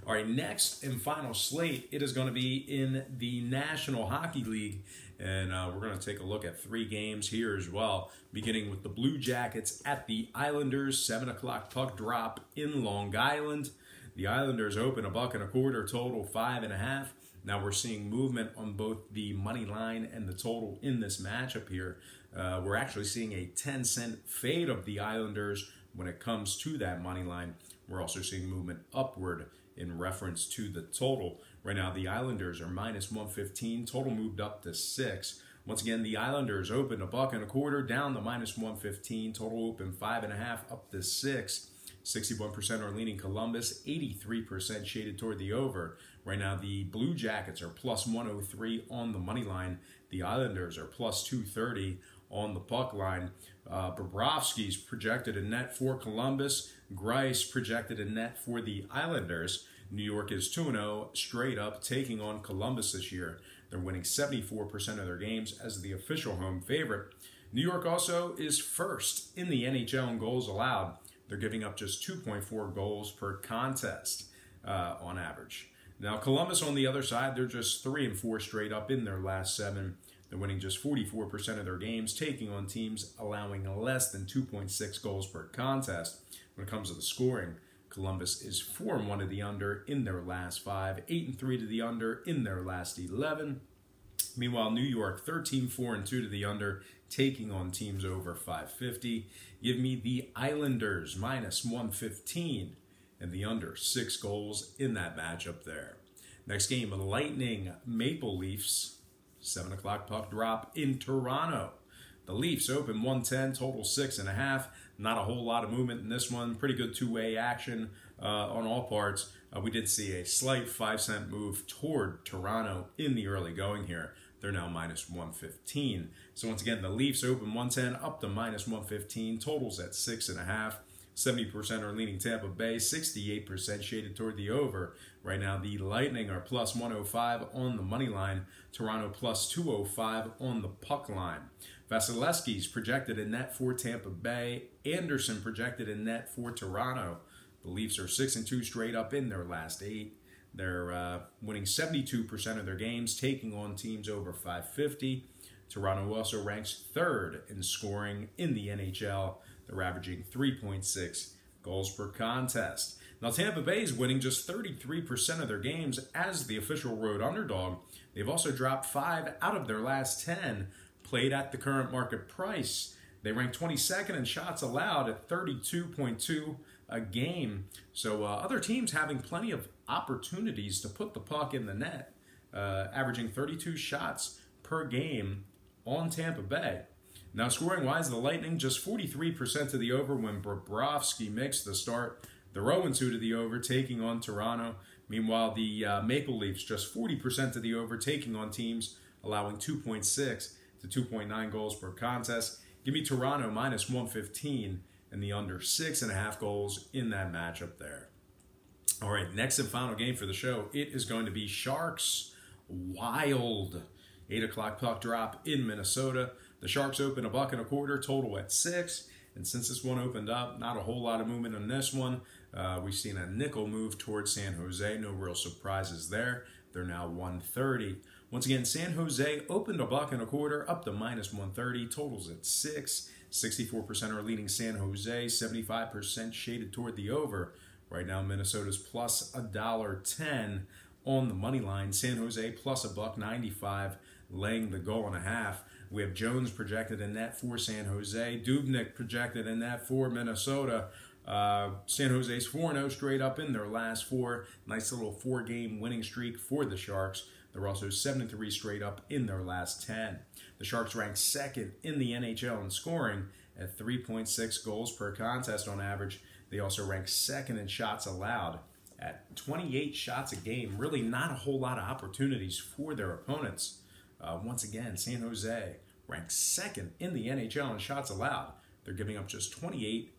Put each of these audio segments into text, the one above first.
All right, next and final slate, it is going to be in the National Hockey League, and we're going to take a look at 3 games here as well, beginning with the Blue Jackets at the Islanders, 7 o'clock puck drop in Long Island. The Islanders open $1.25, total 5.5. Now we're seeing movement on both the money line and the total in this matchup here. We're actually seeing a 10-cent fade of the Islanders when it comes to that money line. We're also seeing movement upward in reference to the total. Right now, the Islanders are minus 115. Total moved up to 6. Once again, the Islanders opened $1.25, down to minus 115. Total open 5.5, up to 6. 61% are leaning Columbus, 83% shaded toward the over. Right now, the Blue Jackets are plus 103 on the money line. The Islanders are plus 230 on the puck line. Bobrovsky's projected a net for Columbus. Greiss projected a net for the Islanders. New York is 2-0 straight up, taking on Columbus this year. They're winning 74% of their games as the official home favorite. New York also is first in the NHL in goals allowed. They're giving up just 2.4 goals per contest on average. Now, Columbus on the other side, they're just 3-4 straight up in their last 7. They're winning just 44% of their games, taking on teams allowing less than 2.6 goals per contest. When it comes to the scoring, Columbus is 4-1 to the under in their last 5, 8-3 to the under in their last 11. Meanwhile, New York 13-4-2 to the under, taking on teams over 550. Give me the Islanders minus 115 and the under 6 goals in that matchup there. Next game, Lightning Maple Leafs, 7 o'clock puck drop in Toronto. The Leafs open 110, total 6.5. Not a whole lot of movement in this one. Pretty good two-way action on all parts. We did see a slight 5-cent move toward Toronto in the early going here. They're now minus 115. So once again, the Leafs open 110 up to minus 115. Totals at 6.5. 70% are leaning Tampa Bay, 68% shaded toward the over. Right now, the Lightning are plus 105 on the money line. Toronto plus 205 on the puck line. Vasilevsky's projected in net for Tampa Bay. Anderson projected in net for Toronto. The Leafs are 6-2 straight up in their last 8. They're winning 72% of their games, taking on teams over 550. Toronto also ranks 3rd in scoring in the NHL. They're averaging 3.6 goals per contest. Now, Tampa Bay is winning just 33% of their games as the official road underdog. They've also dropped 5 out of their last 10 played at the current market price. They rank 22nd in shots allowed at 32.2 a game. So other teams having plenty of opportunities to put the puck in the net, averaging 32 shots per game on Tampa Bay. Now, scoring-wise, the Lightning just 43% to the over when Bobrovsky makes the start. They're 0-2 to the over, taking on Toronto. Meanwhile, the Maple Leafs just 40% to the over, taking on teams allowing 2.6 to 2.9 goals per contest. Give me Toronto minus 115 and the under 6.5 goals in that matchup there. All right, next and final game for the show. It is going to be Sharks Wild. 8 o'clock puck drop in Minnesota. The Sharks open $1.25, total at 6. And since this one opened up, not a whole lot of movement on this one. We've seen a nickel move towards San Jose. No real surprises there. They're now 130. Once again, San Jose opened $1.25 up to minus 130. Totals at 6. 64% are leading San Jose. 75% shaded toward the over. Right now, Minnesota's plus $1.10 on the money line. San Jose plus $1.95, laying the goal and a half. We have Jones projected in net for San Jose. Dubnyk projected in net for Minnesota. San Jose's 4-0 straight up in their last 4. Nice little 4-game winning streak for the Sharks. They're also 7-3 straight up in their last 10. The Sharks rank 2nd in the NHL in scoring at 3.6 goals per contest on average. They also rank 2nd in shots allowed at 28 shots a game. Really not a whole lot of opportunities for their opponents. Once again, San Jose ranks 2nd in the NHL in shots allowed. They're giving up just 28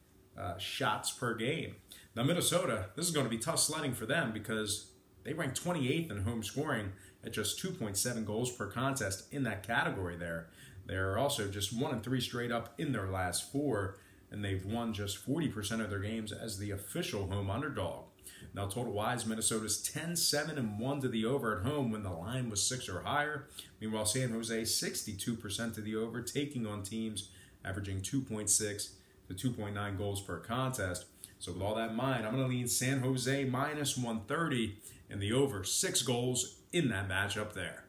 shots per game. Now, Minnesota, this is going to be tough sledding for them because they rank 28th in home scoring at just 2.7 goals per contest in that category there. They're also just 1-3 straight up in their last 4, and they've won just 40% of their games as the official home underdog. Now, total-wise, Minnesota's 10-7-1 to the over at home when the line was 6 or higher. Meanwhile, San Jose 62% to the over, taking on teams averaging 2.6 to 2.9 goals per contest. So with all that in mind, I'm going to lean San Jose minus 130 and the over 6 goals in that matchup there.